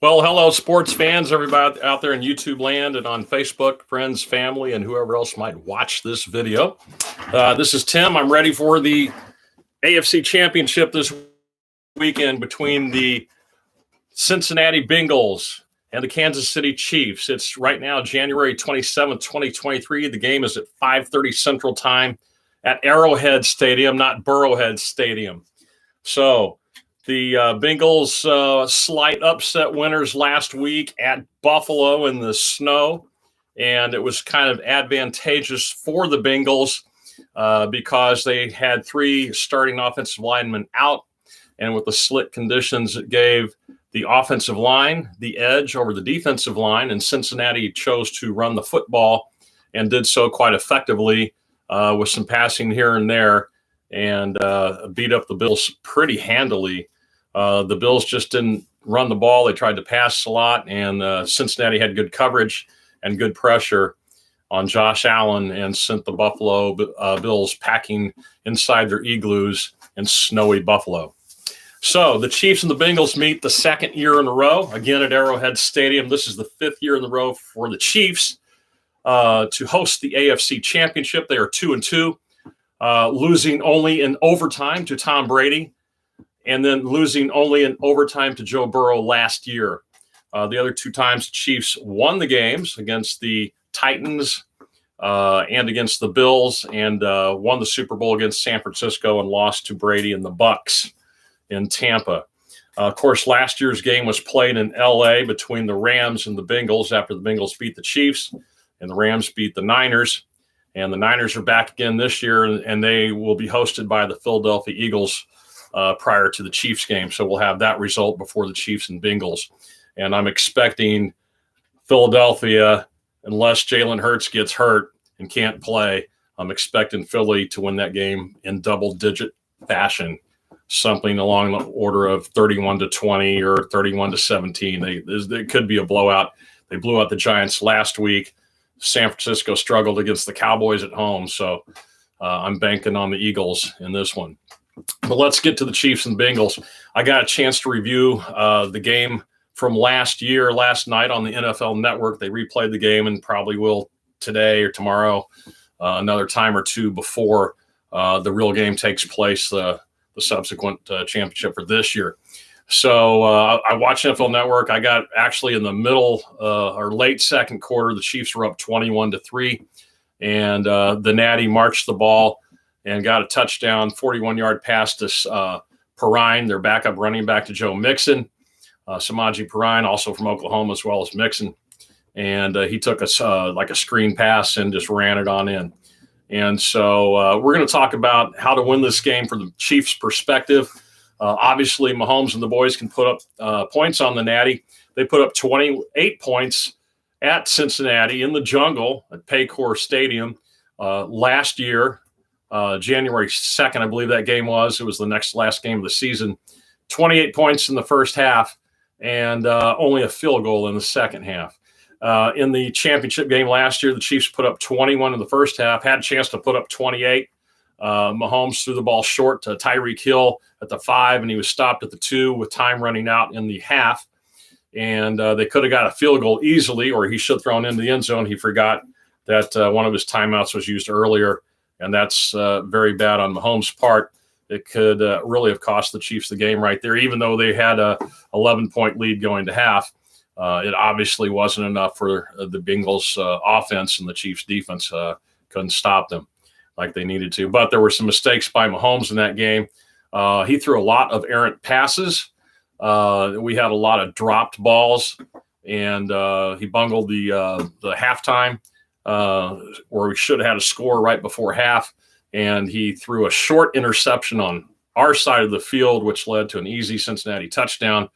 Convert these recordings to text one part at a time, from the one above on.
Well, hello, sports fans, everybody out there in YouTube land and on Facebook, friends, family, and whoever else might watch this video. This is Tim. I'm ready for the AFC Championship this weekend between the Cincinnati Bengals and the Kansas City Chiefs. It's right now January 27th, 2023. The game is at 5:30 Central Time at Arrowhead Stadium, not Burrowhead Stadium. So the Bengals slight upset winners last week at Buffalo in the snow, and it was kind of advantageous for the Bengals because they had three starting offensive linemen out, and with the slick conditions, it gave the offensive line the edge over the defensive line, and Cincinnati chose to run the football and did so quite effectively with some passing here and there, and beat up the Bills pretty handily. The Bills just didn't run the ball. They tried to pass a lot, and Cincinnati had good coverage and good pressure on Josh Allen and sent the Buffalo Bills packing inside their igloos in snowy Buffalo. So the Chiefs and the Bengals meet the second year in a row, again at Arrowhead Stadium. This is the fifth year in a row for the Chiefs to host the AFC Championship. They are 2-2, losing only in overtime to Tom Brady, and then losing only in overtime to Joe Burrow last year. The other two times the Chiefs won the games against the Titans and against the Bills, and won the Super Bowl against San Francisco and lost to Brady and the Bucs in Tampa. Of course, last year's game was played in L.A. between the Rams and the Bengals after the Bengals beat the Chiefs, and the Rams beat the Niners. And the Niners are back again this year, and they will be hosted by the Philadelphia Eagles prior to the Chiefs game. So we'll have that result before the Chiefs and Bengals. And I'm expecting Philadelphia, unless Jalen Hurts gets hurt and can't play, I'm expecting Philly to win that game in double-digit fashion, something along the order of 31-20 or 31-17. It could be a blowout. They blew out the Giants last week. San Francisco struggled against the Cowboys at home, so I'm banking on the Eagles in this one. But let's get to the Chiefs and Bengals. I got a chance to review the game from last night on the NFL Network. They replayed the game and probably will today or tomorrow, another time or two before the real game takes place, the subsequent championship for this year. So I watched NFL Network. I got actually in the middle or late second quarter, the Chiefs were up 21-3, and the Natty marched the ball and got a touchdown, 41-yard pass to Perine, their backup running back, to Joe Mixon. Samaje Perine, also from Oklahoma, as well as Mixon. And he took like a screen pass and just ran it on in. And so we're going to talk about how to win this game from the Chiefs' perspective. Obviously, Mahomes and the boys can put up points on the Natty. They put up 28 points at Cincinnati in the jungle at Paycor Stadium last year. January 2nd, I believe that game was. It was the last game of the season. 28 points in the first half and only a field goal in the second half. In the championship game last year, the Chiefs put up 21 in the first half, had a chance to put up 28. Mahomes threw the ball short to Tyreek Hill at the 5, and he was stopped at the 2 with time running out in the half. And they could have got a field goal easily, or he should have thrown into the end zone. He forgot that one of his timeouts was used earlier, and that's very bad on Mahomes' part. It could really have cost the Chiefs the game right there, even though they had a 11-point lead going to half. It obviously wasn't enough for the Bengals offense, and the Chiefs defense couldn't stop them like they needed to. But there were some mistakes by Mahomes in that game. He threw a lot of errant passes. We had a lot of dropped balls, and he bungled the halftime where we should have had a score right before half, and he threw a short interception on our side of the field, which led to an easy Cincinnati touchdown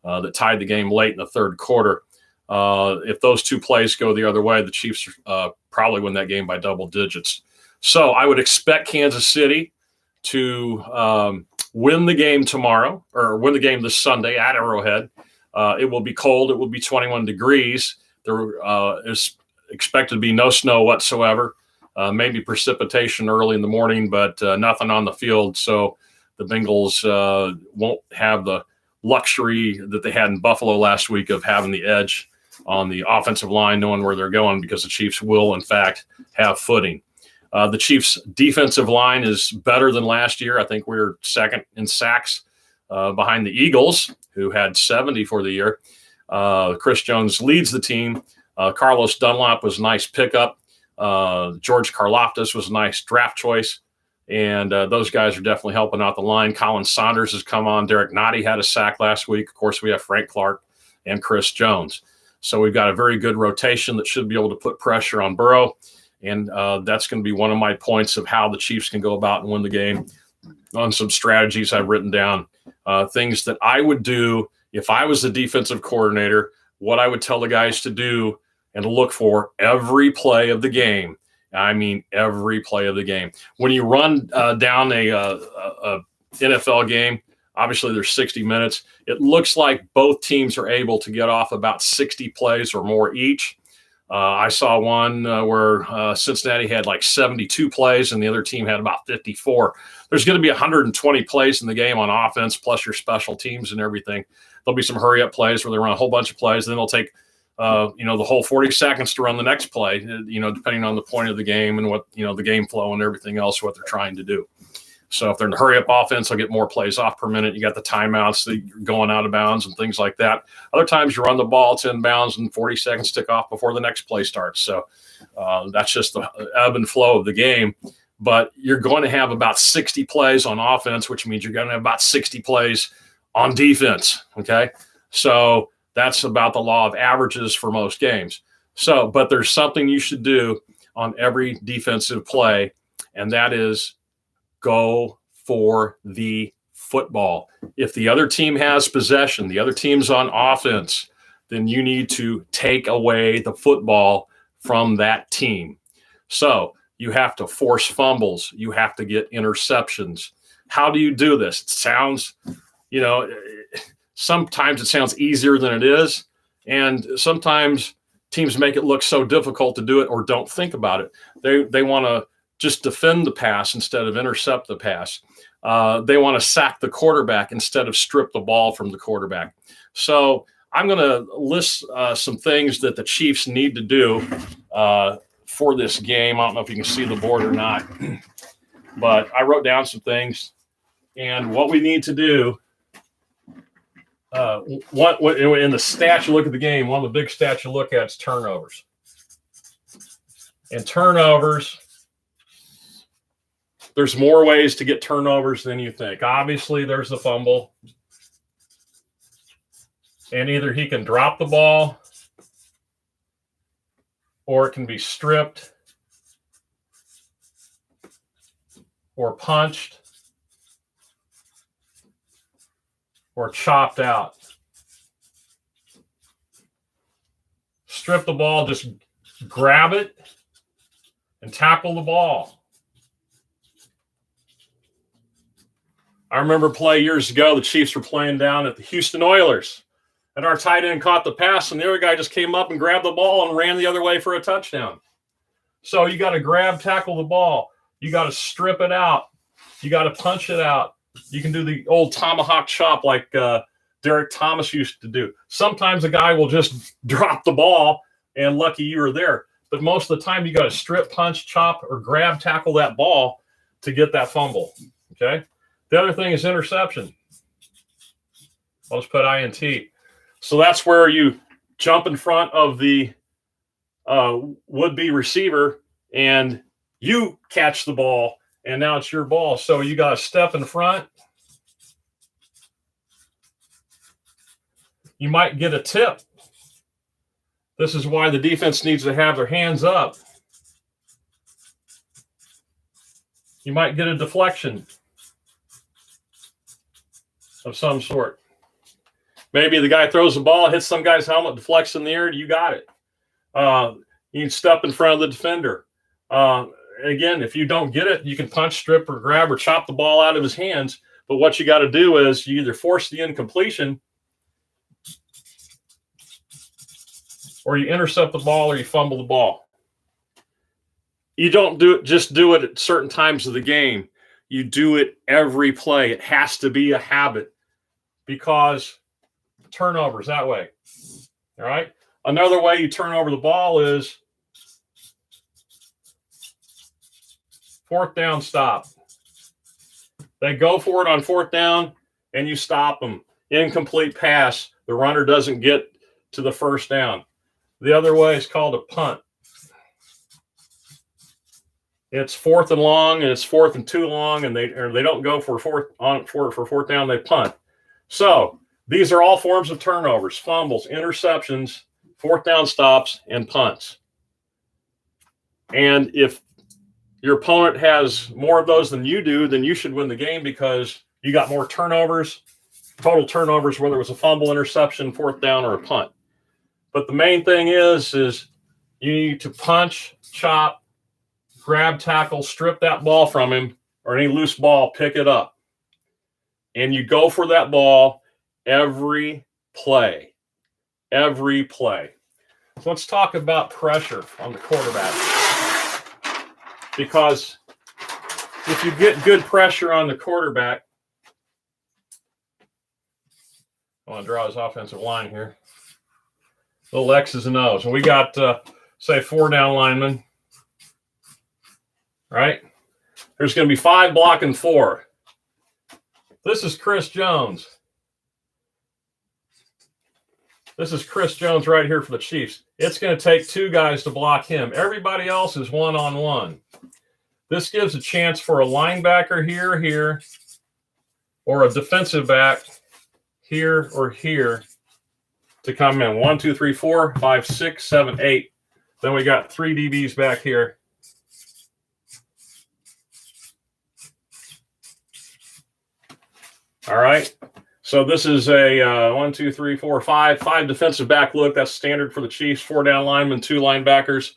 that tied the game late in the third quarter. If those two plays go the other way, the Chiefs probably win that game by double digits. So I would expect Kansas City to win the game tomorrow, or win the game this Sunday at Arrowhead. It will be cold. It will be 21 degrees. There is expected to be no snow whatsoever, maybe precipitation early in the morning, but nothing on the field. So the Bengals won't have the luxury that they had in Buffalo last week of having the edge on the offensive line, knowing where they're going, because the Chiefs will, in fact, have footing. The Chiefs' defensive line is better than last year. I think we're second in sacks behind the Eagles, who had 70 for the year. Chris Jones leads the team. Carlos Dunlap was a nice pickup. George Karlaftis was a nice draft choice. And those guys are definitely helping out the line. Colin Saunders has come on. Derek Nottie had a sack last week. Of course, we have Frank Clark and Chris Jones. So we've got a very good rotation that should be able to put pressure on Burrow. And that's going to be one of my points of how the Chiefs can go about and win the game. On some strategies I've written down, things that I would do if I was the defensive coordinator, what I would tell the guys to do and to look for every play of the game. I mean, every play of the game. When you run down a NFL game, obviously there's 60 minutes. It looks like both teams are able to get off about 60 plays or more each. I saw one where Cincinnati had like 72 plays and the other team had about 54. There's going to be 120 plays in the game on offense, plus your special teams and everything. There'll be some hurry-up plays where they run a whole bunch of plays. Then they'll take the whole 40 seconds to run the next play, depending on the point of the game and what, the game flow and everything else, what they're trying to do. So if they're in a hurry-up offense, they'll get more plays off per minute. You got the timeouts that you're going out of bounds and things like that. Other times you run the ball 10 bounds and 40 seconds tick off before the next play starts. So that's just the ebb and flow of the game. But you're going to have about 60 plays on offense, which means you're going to have about 60 plays on defense, okay? So that's about the law of averages for most games. So, but there's something you should do on every defensive play, and that is go for the football. If the other team has possession, the other team's on offense, then you need to take away the football from that team. So you have to force fumbles. You have to get interceptions. How do you do this? It sounds, sometimes it sounds easier than it is. And sometimes teams make it look so difficult to do it or don't think about it. They want to just defend the pass instead of intercept the pass. They want to sack the quarterback instead of strip the ball from the quarterback. So I'm going to list some things that the Chiefs need to do for this game. I don't know if you can see the board or not, but I wrote down some things. And what we need to do, what in the stats you look at the game, one of the big stats you look at is turnovers. And turnovers, there's more ways to get turnovers than you think. Obviously, there's the fumble. And either he can drop the ball or it can be stripped or punched or chopped out. Strip the ball, just grab it and tackle the ball. I remember a play years ago, the Chiefs were playing down at the Houston Oilers, and our tight end caught the pass, and the other guy just came up and grabbed the ball and ran the other way for a touchdown. So you got to grab, tackle the ball. You got to strip it out. You got to punch it out. You can do the old tomahawk chop like Derek Thomas used to do. Sometimes a guy will just drop the ball, and lucky you were there. But most of the time, you got to strip, punch, chop, or grab, tackle that ball to get that fumble, okay? The other thing is interception. I'll just put INT. So that's where you jump in front of the would-be receiver and you catch the ball, and now it's your ball. So you got to step in front. You might get a tip. This is why the defense needs to have their hands up. You might get a deflection of some sort. Maybe the guy throws the ball, hits some guy's helmet, deflects in the air, you got it. You can step in front of the defender. Again, if you don't get it, you can punch, strip, or grab, or chop the ball out of his hands. But what you got to do is you either force the incompletion, or you intercept the ball, or you fumble the ball. You don't do it at certain times of the game. You do it every play. It has to be a habit, because turnovers that way. All right. Another way you turn over the ball is fourth down stop. They go for it on fourth down, and you stop them. Incomplete pass. The runner doesn't get to the first down. The other way is called a punt. It's fourth and long, and it's fourth and too long, and they don't go for fourth down. They punt. So these are all forms of turnovers: fumbles, interceptions, fourth down stops, and punts. And if your opponent has more of those than you do, then you should win the game because you got more turnovers, total turnovers, whether it was a fumble, interception, fourth down, or a punt. But the main thing is you need to punch, chop, grab, tackle, strip that ball from him, or any loose ball, pick it up. And you go for that ball every play. Every play. So let's talk about pressure on the quarterback. Because if you get good pressure on the quarterback, I want to draw his offensive line here. Little X's and O's. And we got, say, 4 down linemen. Right? There's going to be 5 blocking 4. This is Chris Jones. This is Chris Jones right here for the Chiefs. It's going to take 2 guys to block him. Everybody else is one-on-one. This gives a chance for a linebacker here, or a defensive back here or here to come in. 1, 2, 3, 4, 5, 6, 7, 8. Then we got 3 DBs back here. All right. So this is a 1, 2, 3, 4, 5 defensive back look. That's standard for the Chiefs. 4 down linemen, 2 linebackers,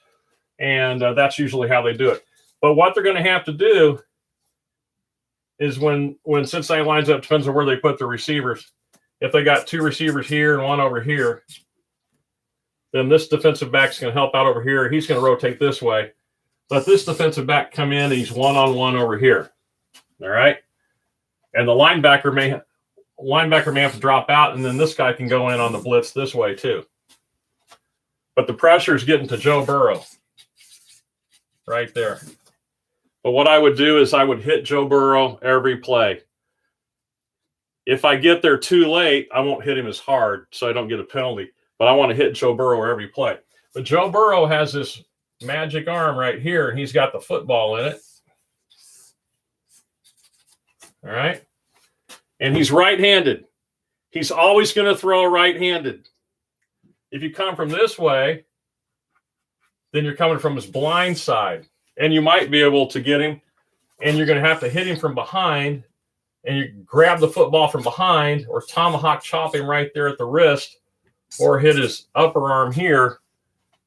and that's usually how they do it. But what they're going to have to do is when Cincinnati lines up, depends on where they put the receivers. If they got 2 receivers here and 1 over here, then this defensive back's going to help out over here. He's going to rotate this way. Let this defensive back come in, and he's one-on-one over here. All right? And the linebacker may have to drop out, and then this guy can go in on the blitz this way too. But the pressure is getting to Joe Burrow right there. But what I would do is I would hit Joe Burrow every play. If I get there too late, I won't hit him as hard so I don't get a penalty. But I want to hit Joe Burrow every play. But Joe Burrow has this magic arm right here, and he's got the football in it. All right? And he's right-handed. He's always going to throw right-handed. If you come from this way, then you're coming from his blind side. And you might be able to get him, and you're going to have to hit him from behind, and you grab the football from behind, or tomahawk chop him right there at the wrist, or hit his upper arm here,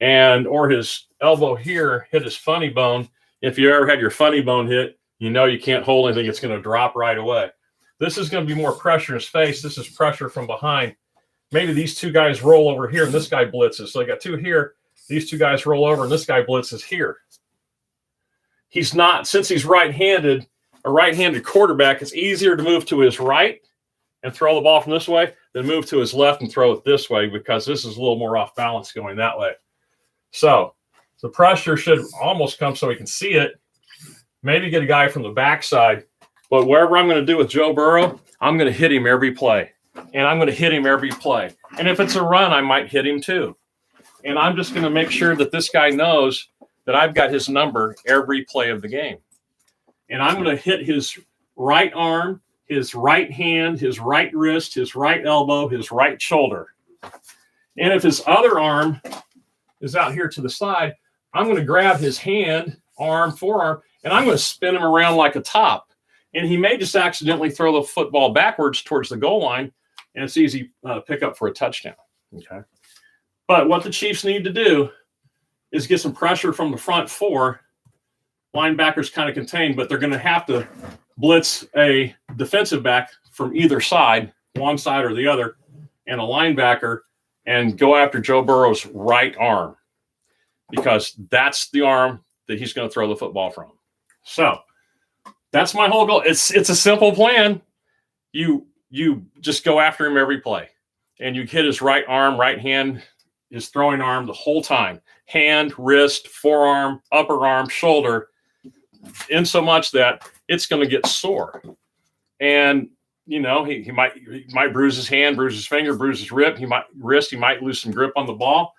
or his elbow here, hit his funny bone. If you ever had your funny bone hit, you know you can't hold anything. It's going to drop right away. This is going to be more pressure in his face. This is pressure from behind. Maybe these 2 guys roll over here, and this guy blitzes. So they got 2 here. These 2 guys roll over, and this guy blitzes here. He's not, since he's right-handed, a right-handed quarterback, it's easier to move to his right and throw the ball from this way than move to his left and throw it this way, because this is a little more off balance going that way. So the pressure should almost come so he can see it. Maybe get a guy from the backside. But whatever I'm going to do with Joe Burrow, I'm going to hit him every play. And I'm going to hit him every play. And if it's a run, I might hit him too. And I'm just going to make sure that this guy knows that I've got his number every play of the game. And I'm going to hit his right arm, his right hand, his right wrist, his right elbow, his right shoulder. And if his other arm is out here to the side, I'm going to grab his hand, arm, forearm, and I'm going to spin him around like a top. And he may just accidentally throw the football backwards towards the goal line, and it's easy pick up for a touchdown. Okay. But what the Chiefs need to do is get some pressure from the front 4. Linebackers kind of contained, but they're going to have to blitz a defensive back from either side, one side or the other, and a linebacker, and go after Joe Burrow's right arm, because that's the arm that he's going to throw the football from. So that's my whole goal. It's a simple plan. You you just go after him every play, and you hit his right arm, right hand, his throwing arm the whole time, hand, wrist, forearm, upper arm, shoulder, in so much that it's going to get sore. And, you know, he might bruise his hand, bruise his finger, bruise his wrist. He might lose some grip on the ball.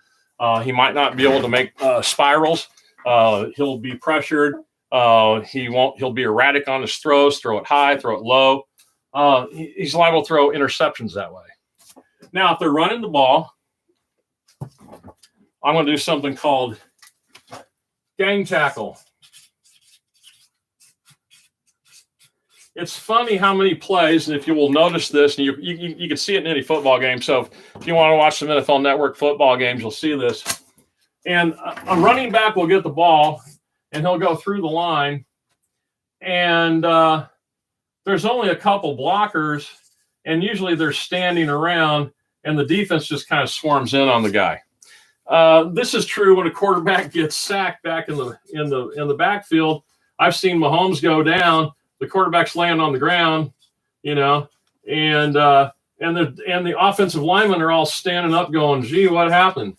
He might not be able to make spirals. He'll be pressured. He'll be erratic on his throws, throw it high, throw it low. He's liable to throw interceptions that way. Now, if they're running the ball, I'm going to do something called gang tackle. It's funny how many plays, and if you will notice this, and you can see it in any football game. So if you want to watch some NFL Network football games, you'll see this. And a running back will get the ball, and he'll go through the line, and there's only a couple blockers, and usually they're standing around, and the defense just kind of swarms in on the guy. This is true when a quarterback gets sacked back in the backfield. I've seen Mahomes go down. The quarterback's laying on the ground, you know, and the offensive linemen are all standing up going, gee, what happened?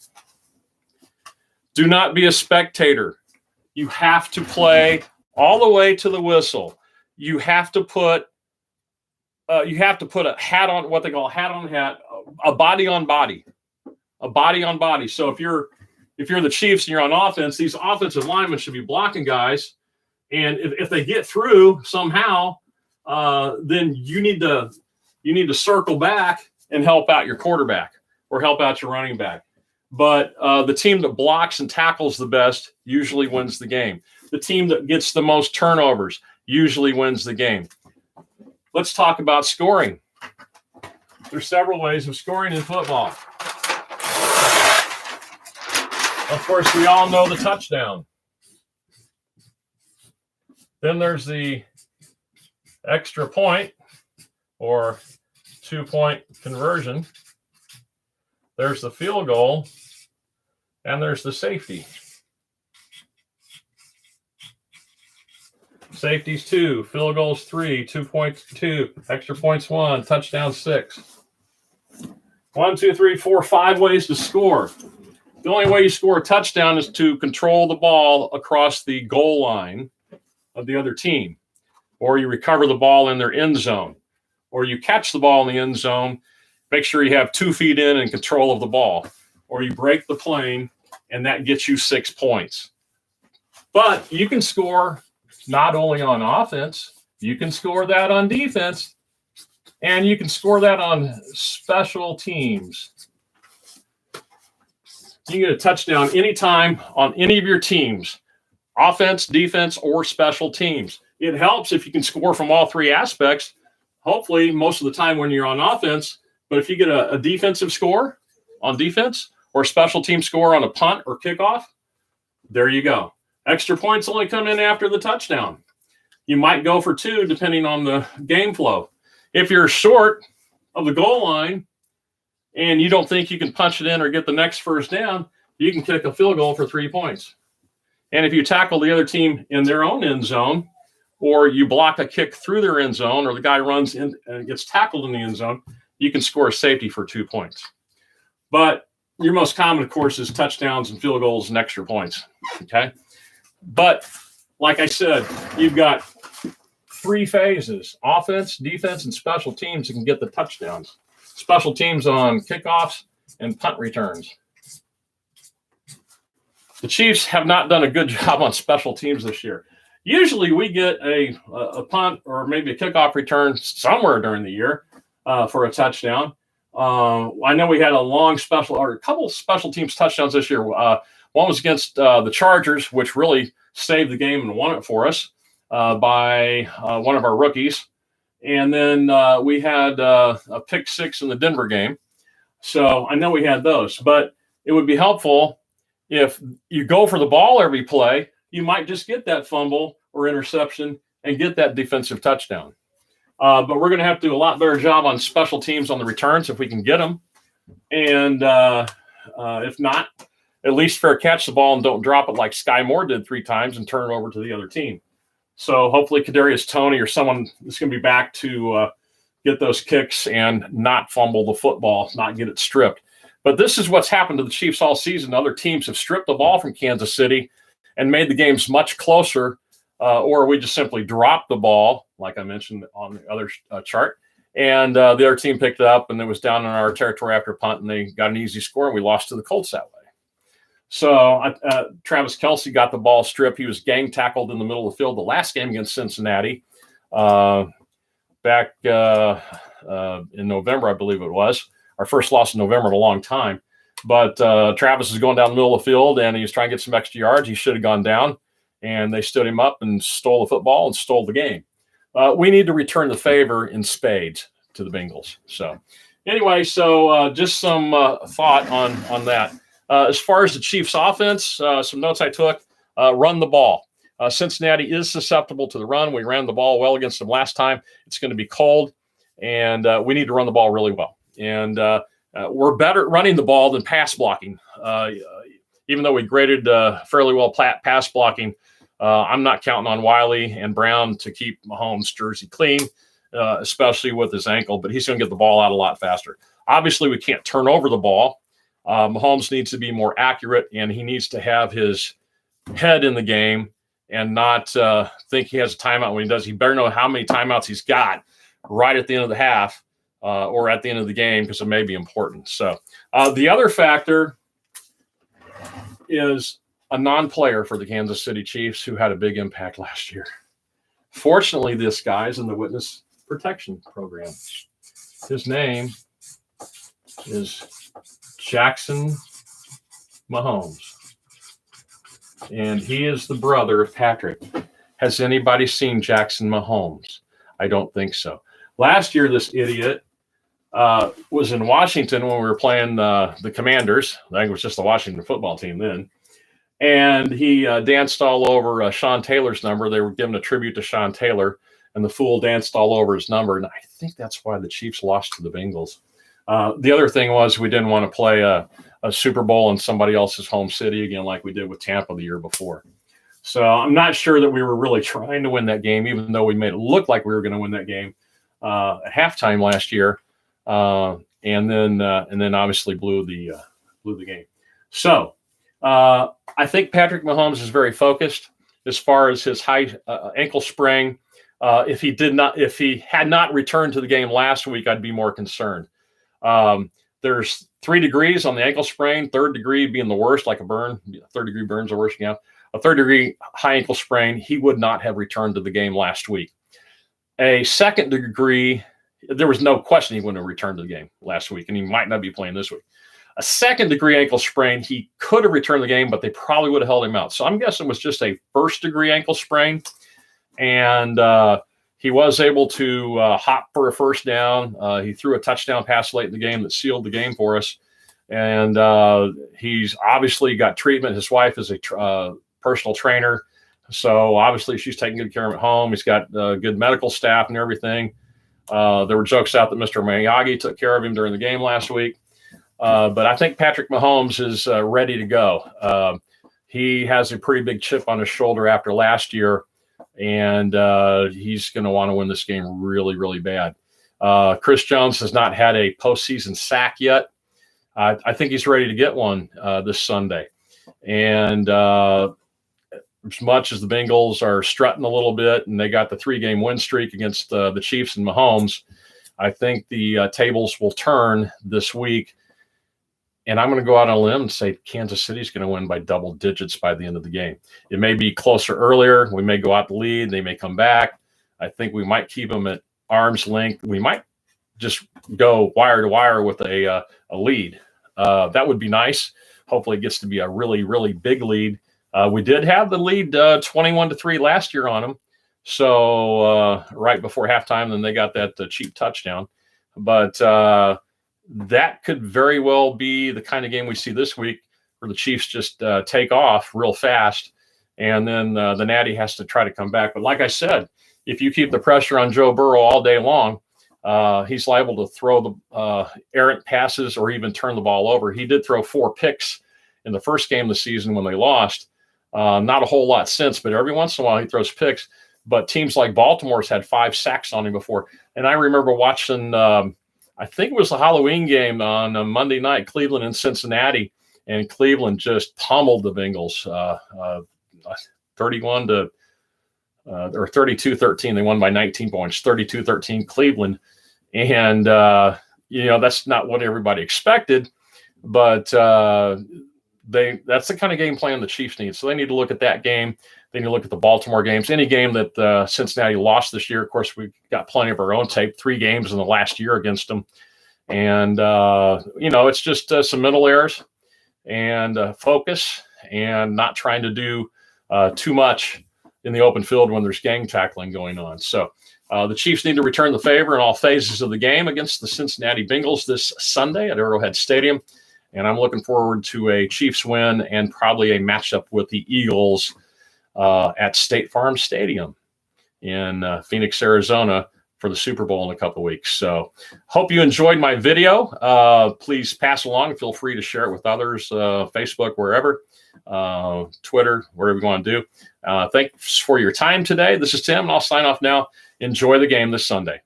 Do not be a spectator. You have to play all the way to the whistle. You have to put a hat on, what they call hat on hat, a body on body. A body on body. So if you're the Chiefs and you're on offense, these offensive linemen should be blocking guys. And if they get through somehow, then you need to circle back and help out your quarterback or help out your running back. But the team that blocks and tackles the best usually wins the game. The team that gets the most turnovers usually wins the game. Let's talk about scoring. There's several ways of scoring in football. Of course, we all know the touchdown. Then there's the extra point or 2-point conversion. There's the field goal, and there's the safety. Safeties 2, field goals 3, 2 points 2, extra points 1, touchdown 6. 1, 2, 3, 4, 5 ways to score. The only way you score a touchdown is to control the ball across the goal line of the other team, or you recover the ball in their end zone, or you catch the ball in the end zone, make sure you have 2 feet in and control of the ball, or you break the plane, and that gets you 6 points. But you can score not only on offense, you can score that on defense, and you can score that on special teams. You can get a touchdown anytime on any of your teams, offense, defense, or special teams. It helps if you can score from all 3 aspects, hopefully most of the time when you're on offense. But if you get a defensive score on defense or a special team score on a punt or kickoff, there you go. Extra points only come in after the touchdown. You might go for 2 depending on the game flow. If you're short of the goal line and you don't think you can punch it in or get the next first down, you can kick a field goal for 3 points. And if you tackle the other team in their own end zone, or you block a kick through their end zone, or the guy runs in and gets tackled in the end zone, you can score a safety for 2 points. But your most common, of course, is touchdowns and field goals and extra points. Okay. But like I said, you've got 3 phases: offense, defense, and special teams that can get the touchdowns. Special teams on kickoffs and punt returns. The Chiefs have not done a good job on special teams this year. Usually we get a punt or maybe a kickoff return somewhere during the year for a touchdown. I know we had a couple special teams touchdowns this year. One was against the Chargers, which really saved the game and won it for us by one of our rookies. And then we had a pick 6 in the Denver game. So I know we had those, but it would be helpful if you go for the ball every play, you might just get that fumble or interception and get that defensive touchdown. But we're going to have to do a lot better job on special teams on the returns if we can get them. And if not, at least fair catch the ball and don't drop it like Sky Moore did 3 times and turn it over to the other team. So hopefully Kadarius Toney or someone is going to be back to get those kicks and not fumble the football, not get it stripped. But this is what's happened to the Chiefs all season. Other teams have stripped the ball from Kansas City and made the games much closer, or we just simply dropped the ball, like I mentioned on the other chart, and the other team picked it up, and it was down in our territory after punt, and they got an easy score, and we lost to the Colts that way. So Travis Kelce got the ball stripped. He was gang tackled in the middle of the field the last game against Cincinnati back in November, I believe it was. Our first loss in November in a long time. But Travis is going down the middle of the field, and he was trying to get some extra yards. He should have gone down, and they stood him up and stole the football and stole the game. We need to return the favor in spades to the Bengals. So anyway, just some thought on that. As far as the Chiefs offense, some notes I took, run the ball. Cincinnati is susceptible to the run. We ran the ball well against them last time. It's going to be cold, and we need to run the ball really well. And we're better at running the ball than pass blocking. Even though we graded fairly well pass blocking, I'm not counting on Wiley and Brown to keep Mahomes' jersey clean, especially with his ankle, but he's going to get the ball out a lot faster. Obviously, we can't turn over the ball. Mahomes needs to be more accurate, and he needs to have his head in the game and not think he has a timeout when he does. He better know how many timeouts he's got right at the end of the half or at the end of the game, because it may be important. So the other factor is a non-player for the Kansas City Chiefs who had a big impact last year. Fortunately, this guy's in the witness protection program. His name is Jackson Mahomes, and he is the brother of Patrick. Has anybody seen Jackson Mahomes? I don't think so. Last year, this idiot was in Washington when we were playing the Commanders. I think it was just the Washington football team then. And he danced all over Sean Taylor's number. They were giving a tribute to Sean Taylor, and the fool danced all over his number. And I think that's why the Chiefs lost to the Bengals. The other thing was we didn't want to play a Super Bowl in somebody else's home city again like we did with Tampa the year before. So I'm not sure that we were really trying to win that game, even though we made it look like we were going to win that game at halftime last year. And then obviously blew the game. So I think Patrick Mahomes is very focused as far as his high ankle sprain. If he had not returned to the game last week, I'd be more concerned. There's 3 degrees on the ankle sprain, 3rd degree being the worst, like a burn. 3rd degree burns are worse. Yeah, a 3rd degree high ankle sprain, he would not have returned to the game last week. A 2nd degree, there was no question he wouldn't have returned to the game last week, and he might not be playing this week. A 2nd degree ankle sprain, he could have returned the game, but they probably would have held him out. So I'm guessing it was just a 1st degree ankle sprain, and he was able to hop for a first down. He threw a touchdown pass late in the game that sealed the game for us, and he's obviously got treatment. His wife is a personal trainer, so obviously she's taking good care of him at home. He's got good medical staff and everything. There were jokes out that Mr. Miyagi took care of him during the game last week. But I think Patrick Mahomes is ready to go. He has a pretty big chip on his shoulder after last year, and he's going to want to win this game really, really bad. Chris Jones has not had a postseason sack yet. I think he's ready to get one this Sunday. And as much as the Bengals are strutting a little bit, and they got the 3-game win streak against the Chiefs and Mahomes, I think the tables will turn this week. And I'm going to go out on a limb and say Kansas City's going to win by double digits by the end of the game. It may be closer earlier. We may go out the lead. They may come back. I think we might keep them at arm's length. We might just go wire to wire with a lead. That would be nice. Hopefully it gets to be a really, really big lead. We did have the lead 21-3 last year on them. So right before halftime, then they got that cheap touchdown. But that could very well be the kind of game we see this week where the Chiefs just take off real fast, and then the Natty has to try to come back. But like I said, if you keep the pressure on Joe Burrow all day long, he's liable to throw the errant passes or even turn the ball over. He did throw 4 picks in the first game of the season when they lost. Not a whole lot since, but every once in a while he throws picks. but teams like Baltimore's had 5 sacks on him before. And I remember watching, I think it was the Halloween game on a Monday night, Cleveland and Cincinnati, and Cleveland just pummeled the Bengals 32-13. They won by 19 points, 32-13 Cleveland. And, that's not what everybody expected, but that's the kind of game plan the Chiefs need. So they need to look at that game. They need to look at the Baltimore games. Any game that Cincinnati lost this year, of course, we've got plenty of our own tape, 3 games in the last year against them. And, it's just some mental errors and focus and not trying to do too much in the open field when there's gang tackling going on. So the Chiefs need to return the favor in all phases of the game against the Cincinnati Bengals this Sunday at Arrowhead Stadium. And I'm looking forward to a Chiefs win and probably a matchup with the Eagles at State Farm Stadium in Phoenix, Arizona for the Super Bowl in a couple of weeks. So hope you enjoyed my video. Please pass along. Feel free to share it with others, Facebook, wherever, Twitter, whatever you want to do. Thanks for your time today. This is Tim, and I'll sign off now. Enjoy the game this Sunday.